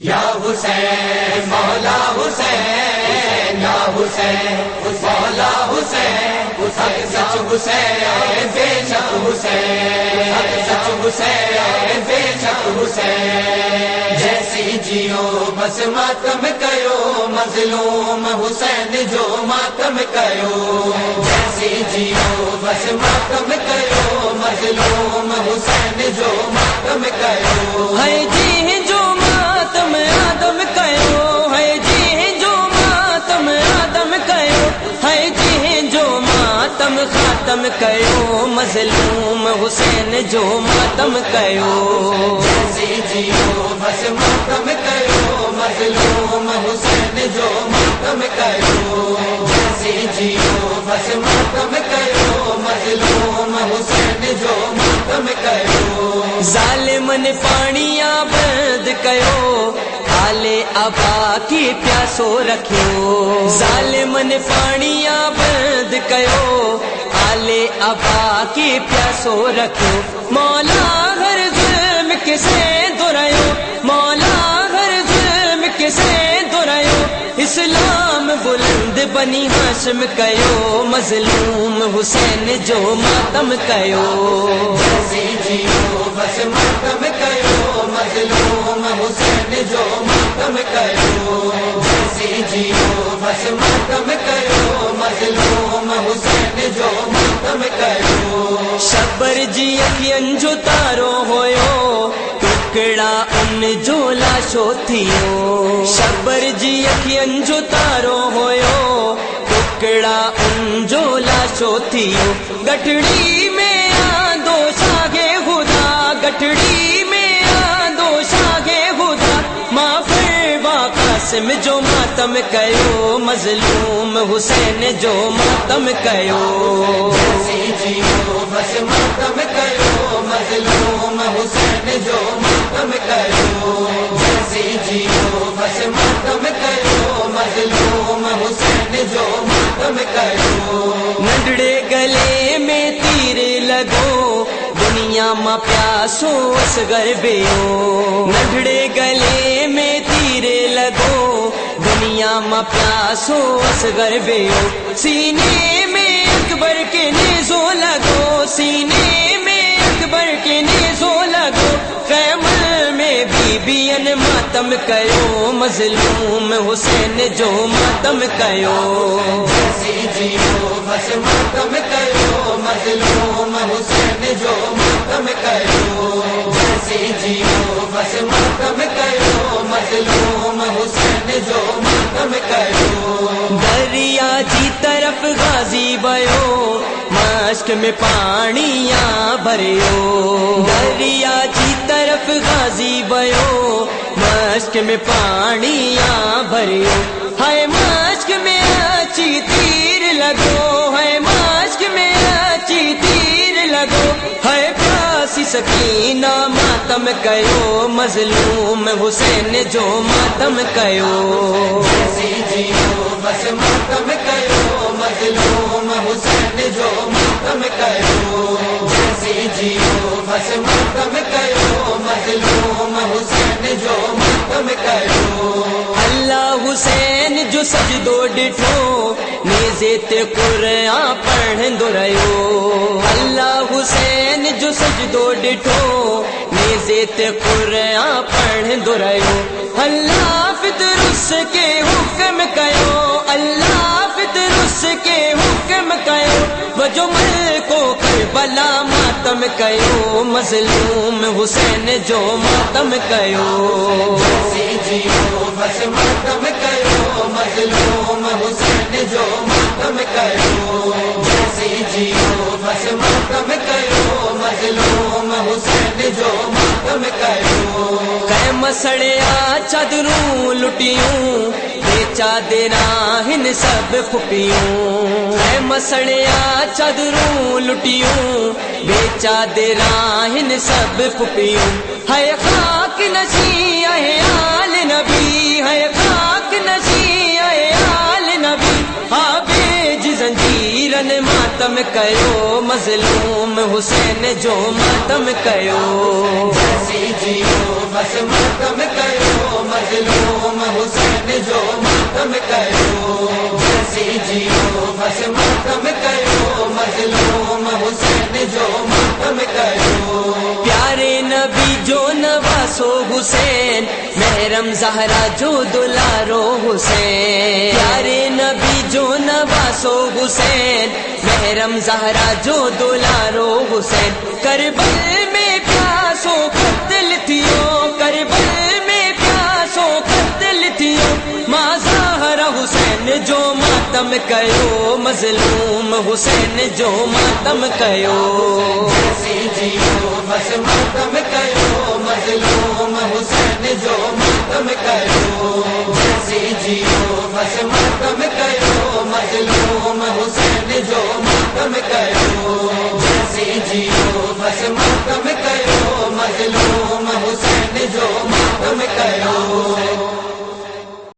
یا حسین مولا حسین یا حسین مولا حسین حق سچ حسین بے شک حسین حق سچ حسین بے شک حسین جیسی جیو بس ماتم کیو مظلوم حسین جو ماتم کیو جیسی جیو بس ماتم کیو مظلوم حسین جو ماتم کیو ہے جی جو ماتم آدم کیو ہے جی جو ماتم آدم کیو ہے جی جو ماتم خاتم کیو مظلوم حسین جو ماتم کیو جیسی جیو بس ماتم کیو مظلوم حسین جو ماتم کیو جیسی جیو بس ماتم کیو مظلوم حسین جو ماتم کیو ظالمن پانیاں بند کیو آلے ابا کی پیاسو رکھیو ظالمن پانیاں بند کیو آلے ابا کی پیاسو رکھیو مولا ہر ظلم کسے دریو مولا ہر ظلم کسے دریو اسلام بلند بنی ہاشم کیو مظلوم حسین جو ماتم کیو جیسی جیو بس ماتم کیو مظلوم حسین جو ماتم کیو جیسی جیو بس ماتم کیو مظلوم حسین جو ماتم کیو شبر جی اکھیاں جو تارو ہویو ٹکڑا ان جو لاشو تھیو شبر جی اکھیاں جو تارو ہویو ٹکڑا ان جو لاشو تھیو گٹھڑی میں آندو شاگے خدا گٹھڑی میں آندو شاگے خدا مافر قاسم جو ماتم کیو مظلوم حسین جو ماتم کیو جیسی جیو بس ماتم کیو مظلوم حسین جو ماتم کیو جیسی جیو بس ماتم کیو مظلوم حسین جو ماتم کیو ننڈڑے گلے میں تیر لگو دنیا ماں پیاسو اصغر بیو ننڈڑے گلے میں تیر لگو دنیا ماں پیاسو اصغر بیو سینے میں اکبر کے نیزو لگو سینے میں اکبر کے نیزو لگو خیمل میں بیبین ماتم کیو مظلوم حسین جو ماتم کیو جیسی جیو بس ماتم کیو مظلوم حسین جو ماتم کیو جیسی جیو بس ماتم کیو مظلوم حسین جو ماتم کیو دریا جی طرف غازی بیو مشک میں پانیاں بھریو دریا جی طرف غازی بیو مشک میں پانیاں بھریو ہے مشک میں اچھی تیر لگو ہے مشک میں اچھی تیر لگو ہے پیاسی سکینہ ماتم کیو مظلوم حسین جو ماتم کیو جیسی جیو بس ماتم کیو مظلوم حسین جو ماتم کیو جیسی جیو بس ماتم کیو مظلوم حسین جو ماتم کیو اللہ حسین جو سجدو ڈٹھو نیزے تے قرآن پڑھندو رہیو اللہ حسین جو سجدو ڈٹھو نیزے تے قرآن پڑھندو رہیو اللہ فطرس کے حکم کیو اللہ فطرس کے حکم کیو وجو ملکو کربلا ماتم کیو مظلوم حسین جو ماتم کیو جیسی جیو بس ماتم کیو مظلوم حسین جو ماتم کیو جیسی جیو بس ماتم کیو مظلوم حسین جو ماتم کیو قیم سڑیا چادروں لٹیوں بے چادراں ہن سب پھپیوں قیم سڑیا چادروں لٹیوں بے چادراں ہن سب پھپیوں ہے خاک نشیں ہے آل نبی ہے خاک نشیں ہے آل نبی آبے زنجیرن ماتم کیو مظلوم حسین جو ماتم کیو جیسی جیو بس ماتم کیو نواسو حسین محرم زہرا جو دلارو حسین پیارے نبی جو نواسو حسین محرم زہرا جو دلارو حسین کربل میں پیاسو قتل تھیو کربل میں پیاسو قتل تھیو ماں زہرا حسین جو ماتم کیو مظلوم حسین جو ماتم کیو جیسی جیو بس ماتم کیو مظلوم حسین جو ماتم کیو جیسی جیو بس ماتم کیو مظلوم حسین جو ماتم کیو جیسی جیو بس ماتم کیو مظلوم حسین جو